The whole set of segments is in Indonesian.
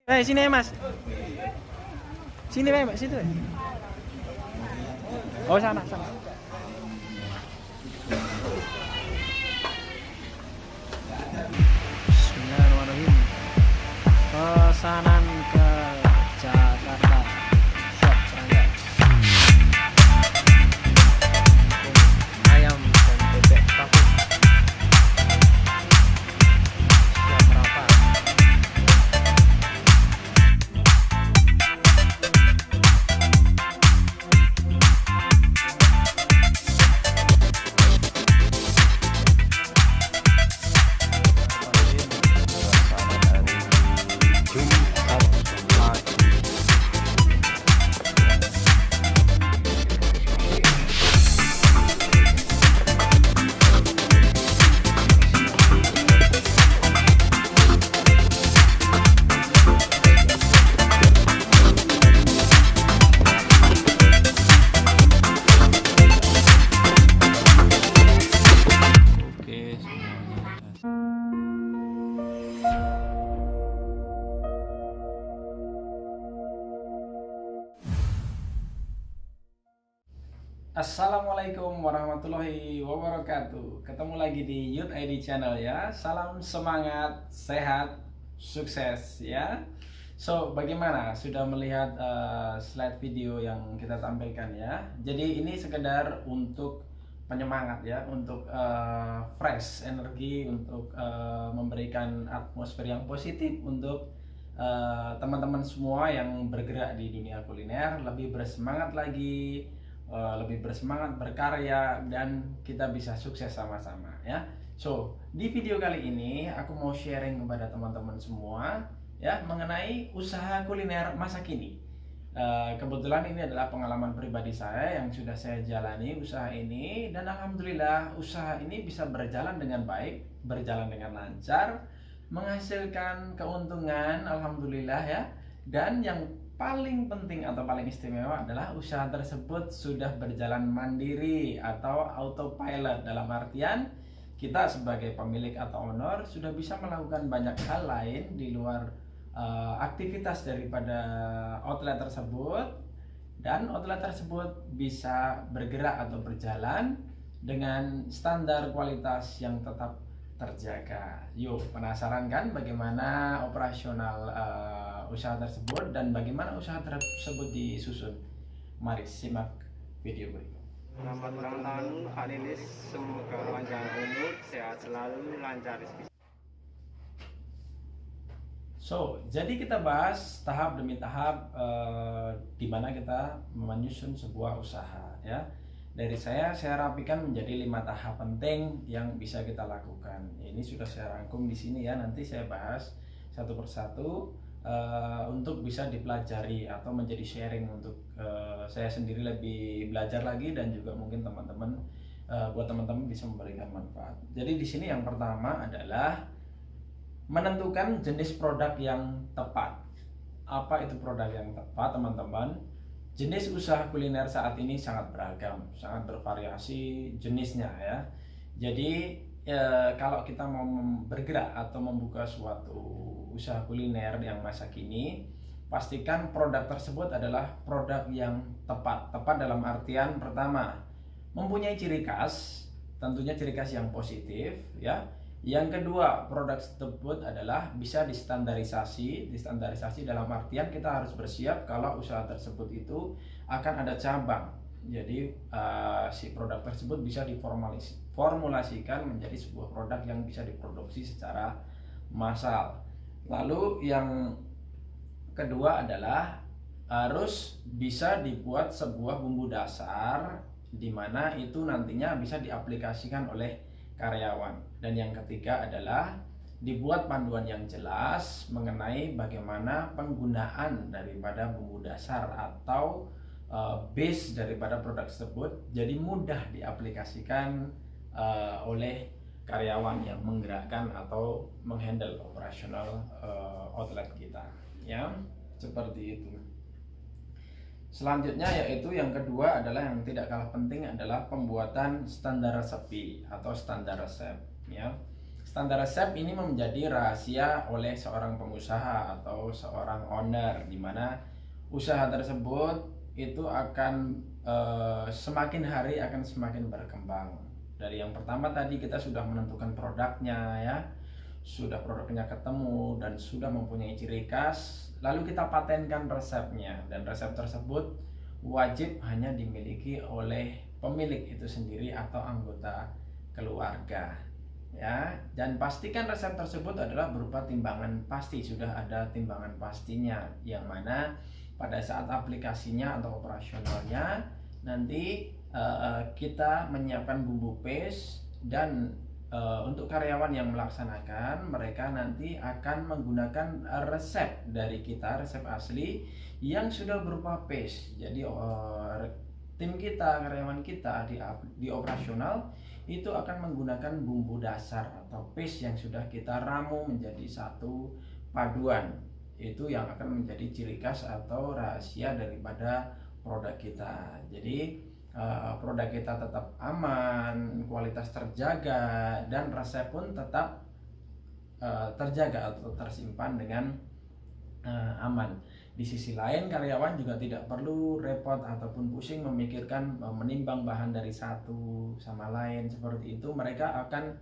Sini ya Mas. Sini Pak, situ. Oh, sana, sana. Bismillahirrahmanirrahim. Pesanan ke Jakarta. Shop Serangga. Ayam dan bebek kapuk. Siap rapat. Oke, semuanya. Assalamualaikum warahmatullahi wabarakatuh. Ketemu lagi di Youth ID Channel ya. Salam semangat, sehat, sukses ya. So, bagaimana? Sudah melihat slide video yang kita tampilkan ya. Jadi ini sekedar untuk penyemangat ya, untuk fresh energi, untuk memberikan atmosfer yang positif untuk teman-teman semua yang bergerak di dunia kuliner lebih bersemangat lagi, lebih bersemangat berkarya, dan kita bisa sukses sama-sama ya. So, di video kali ini aku mau sharing kepada teman-teman semua ya mengenai usaha kuliner masa kini. Kebetulan ini adalah pengalaman pribadi saya yang sudah saya jalani usaha ini, dan alhamdulillah usaha ini bisa berjalan dengan baik, berjalan dengan lancar, menghasilkan keuntungan alhamdulillah ya. Dan yang paling penting atau paling istimewa adalah usaha tersebut sudah berjalan mandiri atau autopilot, dalam artian kita sebagai pemilik atau owner sudah bisa melakukan banyak hal lain di luar aktivitas daripada outlet tersebut, dan outlet tersebut bisa bergerak atau berjalan dengan standar kualitas yang tetap terjaga. Yuk, penasaran kan bagaimana operasional usaha tersebut dan bagaimana usaha tersebut disusun? Mari simak video berikut. Selamat ulang tahun Pak Lilis, semoga panjang umur, sehat selalu, lancar rezeki. So, jadi kita bahas tahap demi tahap di mana kita menyusun sebuah usaha ya. Dari saya rapikan menjadi 5 tahap penting yang bisa kita lakukan. Ini sudah saya rangkum di sini ya. Nanti saya bahas satu persatu untuk bisa dipelajari atau menjadi sharing untuk saya sendiri lebih belajar lagi, dan juga mungkin teman-teman buat teman-teman bisa memberikan manfaat. Jadi di sini yang pertama adalah menentukan jenis produk yang tepat. Apa itu produk yang tepat, teman-teman? Jenis usaha kuliner saat ini sangat beragam, sangat bervariasi jenisnya ya. Jadi kalau kita mau bergerak atau membuka suatu usaha kuliner yang masa kini, pastikan produk tersebut adalah produk yang tepat. Tepat dalam artian pertama, mempunyai ciri khas, tentunya ciri khas yang positif ya. Yang kedua, produk tersebut adalah bisa distandarisasi. Distandarisasi dalam artian kita harus bersiap kalau usaha tersebut itu akan ada cabang. Jadi si produk tersebut bisa diformulasikan menjadi sebuah produk yang bisa diproduksi secara massal. Lalu yang kedua adalah harus bisa dibuat sebuah bumbu dasar, di mana itu nantinya bisa diaplikasikan oleh karyawan. Dan yang ketiga adalah dibuat panduan yang jelas mengenai bagaimana penggunaan daripada bumbu dasar atau base daripada produk tersebut, jadi mudah diaplikasikan oleh karyawan yang menggerakkan atau menghandle operasional outlet kita ya, seperti itu. Selanjutnya yaitu yang kedua adalah yang tidak kalah penting adalah pembuatan standar resepi atau standar resep ya. Standar resep ini menjadi rahasia oleh seorang pengusaha atau seorang owner, di mana usaha tersebut itu akan semakin hari akan semakin berkembang. Dari yang pertama tadi kita sudah menentukan produknya ya, sudah produknya ketemu dan sudah mempunyai ciri khas, lalu kita patenkan resepnya, dan resep tersebut wajib hanya dimiliki oleh pemilik itu sendiri atau anggota keluarga ya. Dan pastikan resep tersebut adalah berupa timbangan pasti, sudah ada timbangan pastinya, yang mana pada saat aplikasinya atau operasionalnya nanti kita menyiapkan bumbu paste, dan untuk karyawan yang melaksanakan, mereka nanti akan menggunakan resep dari kita, resep asli yang sudah berupa paste. Jadi tim kita, karyawan kita di operasional itu akan menggunakan bumbu dasar atau paste yang sudah kita ramu menjadi satu paduan. Itu yang akan menjadi ciri khas atau rahasia daripada produk kita. Jadi produk kita tetap aman, kualitas terjaga, dan resep pun tetap terjaga atau tersimpan dengan aman. Di sisi lain, karyawan juga tidak perlu repot ataupun pusing memikirkan menimbang bahan dari satu sama lain seperti itu. Mereka akan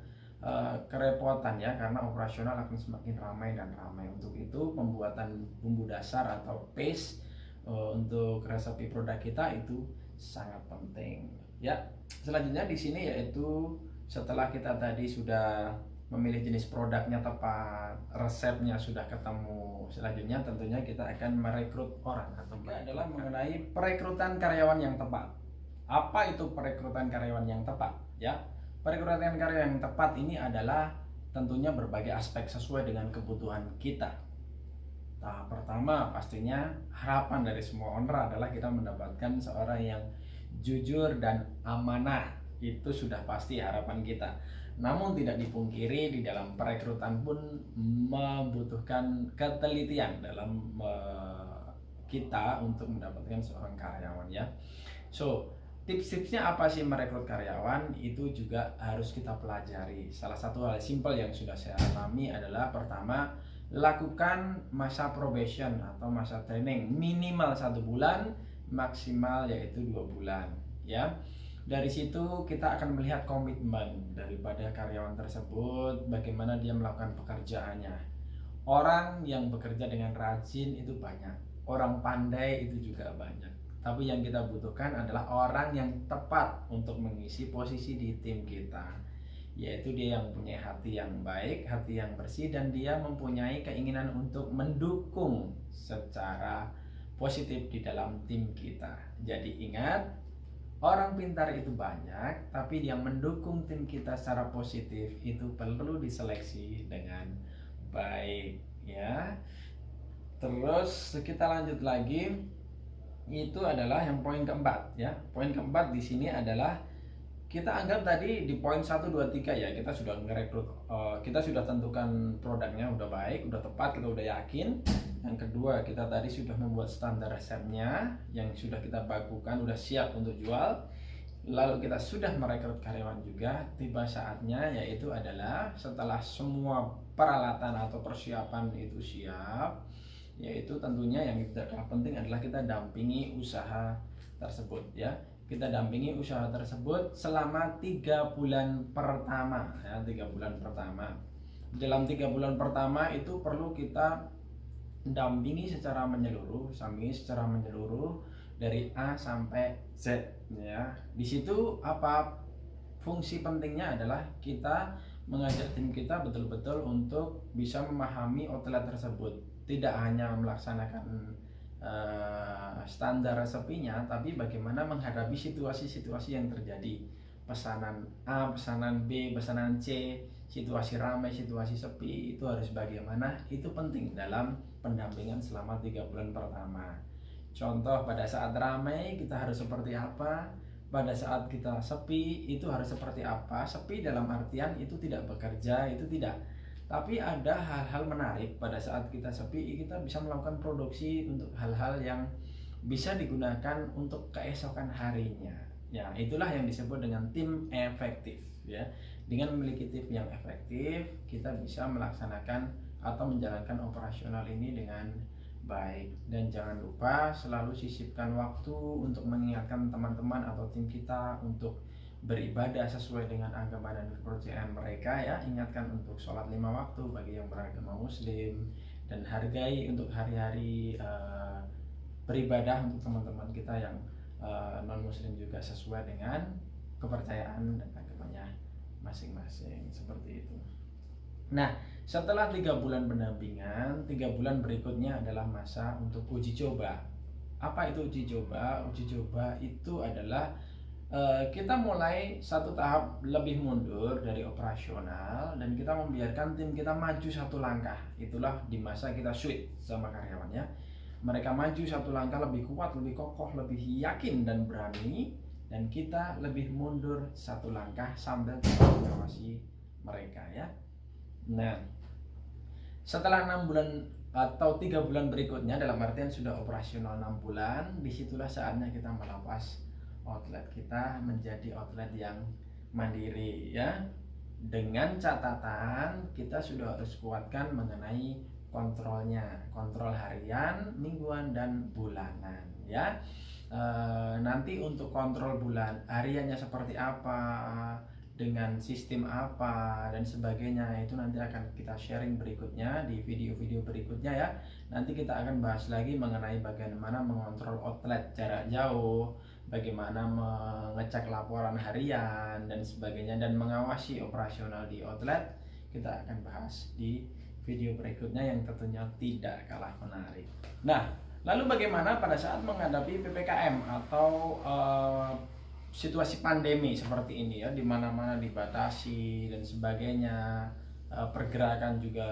kerepotan ya, karena operasional akan semakin ramai dan ramai. Untuk itu pembuatan bumbu dasar atau paste untuk resepi produk kita itu sangat penting ya. Selanjutnya di sini yaitu setelah kita tadi sudah memilih jenis produknya tepat, resepnya sudah ketemu, selanjutnya tentunya kita akan merekrut orang, atau adalah mengenai perekrutan karyawan yang tepat. Apa itu perekrutan karyawan yang tepat ya? Perekrutan karyawan yang tepat ini adalah tentunya berbagai aspek sesuai dengan kebutuhan kita. Tahap pertama pastinya harapan dari semua owner adalah kita mendapatkan seorang yang jujur dan amanah. Itu sudah pasti harapan kita. Namun tidak dipungkiri di dalam perekrutan pun membutuhkan ketelitian dalam kita untuk mendapatkan seorang karyawan ya. So, tips-tipsnya apa sih merekrut karyawan? Itu juga harus kita pelajari. Salah satu hal simpel yang sudah saya alami adalah pertama, lakukan masa probation atau masa training minimal 1 bulan, maksimal yaitu 2 bulan ya. Dari situ kita akan melihat komitmen daripada karyawan tersebut, bagaimana dia melakukan pekerjaannya. Orang yang bekerja dengan rajin itu banyak, orang pandai itu juga banyak, tapi yang kita butuhkan adalah orang yang tepat untuk mengisi posisi di tim kita, yaitu dia yang punya hati yang baik, hati yang bersih, dan dia mempunyai keinginan untuk mendukung secara positif di dalam tim kita. Jadi ingat, orang pintar itu banyak, tapi yang mendukung tim kita secara positif itu perlu diseleksi dengan baik ya. Terus kita lanjut lagi, itu adalah yang poin keempat ya. Poin keempat di sini adalah kita anggap tadi di poin 1, 2, 3 ya, kita sudah merekrut, kita sudah tentukan produknya udah baik, udah tepat, kita udah yakin. Yang kedua, kita tadi sudah membuat standar resepnya yang sudah kita bakukan, udah siap untuk jual. Lalu kita sudah merekrut karyawan juga. Tiba saatnya, yaitu adalah setelah semua peralatan atau persiapan itu siap, yaitu tentunya yang tidak kalah penting adalah kita dampingi usaha tersebut ya. Kita dampingi usaha tersebut selama 3 bulan pertama ya, 3 bulan pertama. Dalam 3 bulan pertama itu perlu kita dampingi secara menyeluruh, dari A sampai Z ya. Di situ apa fungsi pentingnya adalah kita mengajak tim kita betul-betul untuk bisa memahami outlet tersebut, tidak hanya melaksanakan standar resepinya, tapi bagaimana menghadapi situasi-situasi yang terjadi, pesanan A, pesanan B, pesanan C, situasi ramai, situasi sepi, itu harus bagaimana, itu penting dalam pendampingan selama 3 bulan pertama. Contoh, pada saat ramai kita harus seperti apa, pada saat kita sepi itu harus seperti apa. Sepi dalam artian itu tidak bekerja, itu tidak, tapi ada hal-hal menarik. Pada saat kita sepi, kita bisa melakukan produksi untuk hal-hal yang bisa digunakan untuk keesokan harinya. Ya, itulah yang disebut dengan tim efektif ya. Dengan memiliki tim yang efektif, kita bisa melaksanakan atau menjalankan operasional ini dengan baik. Dan jangan lupa selalu sisipkan waktu untuk mengingatkan teman-teman atau tim kita untuk beribadah sesuai dengan agama dan kepercayaan mereka ya. Ingatkan untuk sholat 5 waktu bagi yang beragama muslim, dan hargai untuk hari-hari beribadah untuk teman-teman kita yang non muslim juga sesuai dengan kepercayaan dan agamanya masing-masing, seperti itu. Nah, setelah 3 bulan pendampingan, 3 bulan berikutnya adalah masa untuk uji coba. Apa itu uji coba? Uji coba itu adalah kita mulai satu tahap lebih mundur dari operasional, dan kita membiarkan tim kita maju satu langkah. Itulah di masa kita switch sama karyawannya. Mereka maju satu langkah lebih kuat, lebih kokoh, lebih yakin dan berani, dan kita lebih mundur satu langkah sambil mengawasi mereka ya. Nah, setelah 6 bulan atau 3 bulan berikutnya, dalam artian sudah operasional 6 bulan, disitulah saatnya kita melepas outlet kita menjadi outlet yang mandiri ya. Dengan catatan kita sudah harus kuatkan mengenai kontrolnya, kontrol harian, mingguan, dan bulanan ya. Nanti untuk kontrol bulan hariannya seperti apa, dengan sistem apa dan sebagainya, itu nanti akan kita sharing berikutnya di video-video berikutnya ya. Nanti kita akan bahas lagi mengenai bagaimana mengontrol outlet jarak jauh, bagaimana mengecek laporan harian dan sebagainya, dan mengawasi operasional di outlet. Kita akan bahas di video berikutnya yang tentunya tidak kalah menarik. Nah, lalu bagaimana pada saat menghadapi PPKM atau situasi pandemi seperti ini ya, di mana-mana dibatasi dan sebagainya, pergerakan juga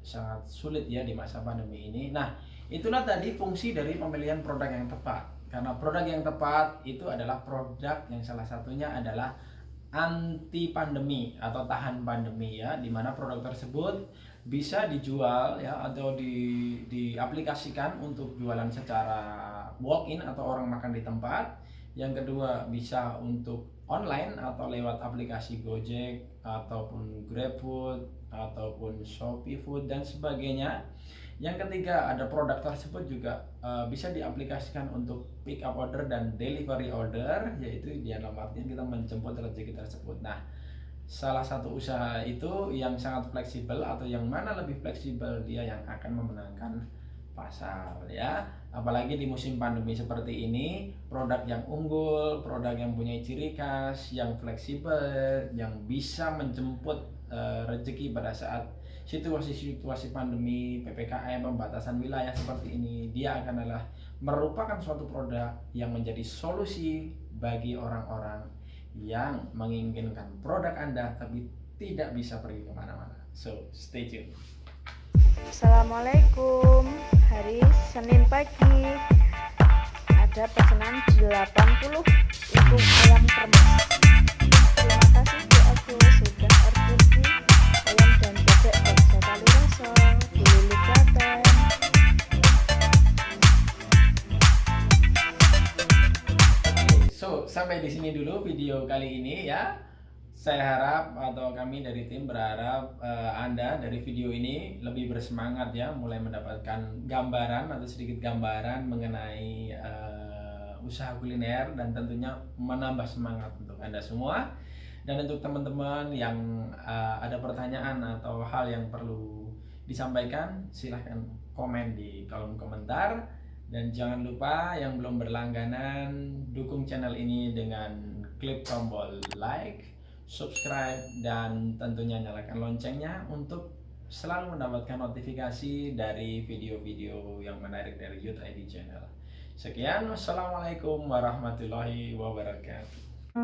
sangat sulit ya di masa pandemi ini. Nah, itulah tadi fungsi dari pemilihan produk yang tepat. Karena produk yang tepat itu adalah produk yang salah satunya adalah anti pandemi atau tahan pandemi ya, di mana produk tersebut bisa dijual ya atau diaplikasikan untuk jualan secara walk-in atau orang makan di tempat. Yang kedua bisa untuk online atau lewat aplikasi Gojek ataupun GrabFood ataupun Shopee Food dan sebagainya. Yang ketiga, ada produk tersebut juga bisa diaplikasikan untuk pick up order dan delivery order, yaitu di dalam artian kita menjemput rezeki tersebut. Nah, salah satu usaha itu yang sangat fleksibel atau yang mana lebih fleksibel, dia yang akan memenangkan pasar ya. Apalagi di musim pandemi seperti ini, produk yang unggul, produk yang punya ciri khas, yang fleksibel, yang bisa menjemput rezeki pada saat situasi-situasi pandemi, PPKM, pembatasan wilayah seperti ini, dia akan adalah merupakan suatu produk yang menjadi solusi bagi orang-orang yang menginginkan produk Anda tapi tidak bisa pergi kemana-mana. So, stay tuned. Assalamualaikum. Hari Senin pagi ada pesanan 80 untuk ayam kremes. Terima kasih Bu Agus sudah urgensi ayam dan bebek bakso Kali Rasa di Lili Klaten. So, sampai di sini dulu video kali ini ya. Saya harap atau kami dari tim berharap Anda dari video ini lebih bersemangat ya, mulai mendapatkan gambaran atau sedikit gambaran mengenai usaha kuliner, dan tentunya menambah semangat untuk Anda semua. Dan untuk teman-teman yang ada pertanyaan atau hal yang perlu disampaikan, silahkan komen di kolom komentar. Dan jangan lupa yang belum berlangganan, dukung channel ini dengan klik tombol like, subscribe, dan tentunya nyalakan loncengnya untuk selalu mendapatkan notifikasi dari video-video yang menarik dari Youth ID Channel. Sekian, wassalamualaikum warahmatullahi wabarakatuh.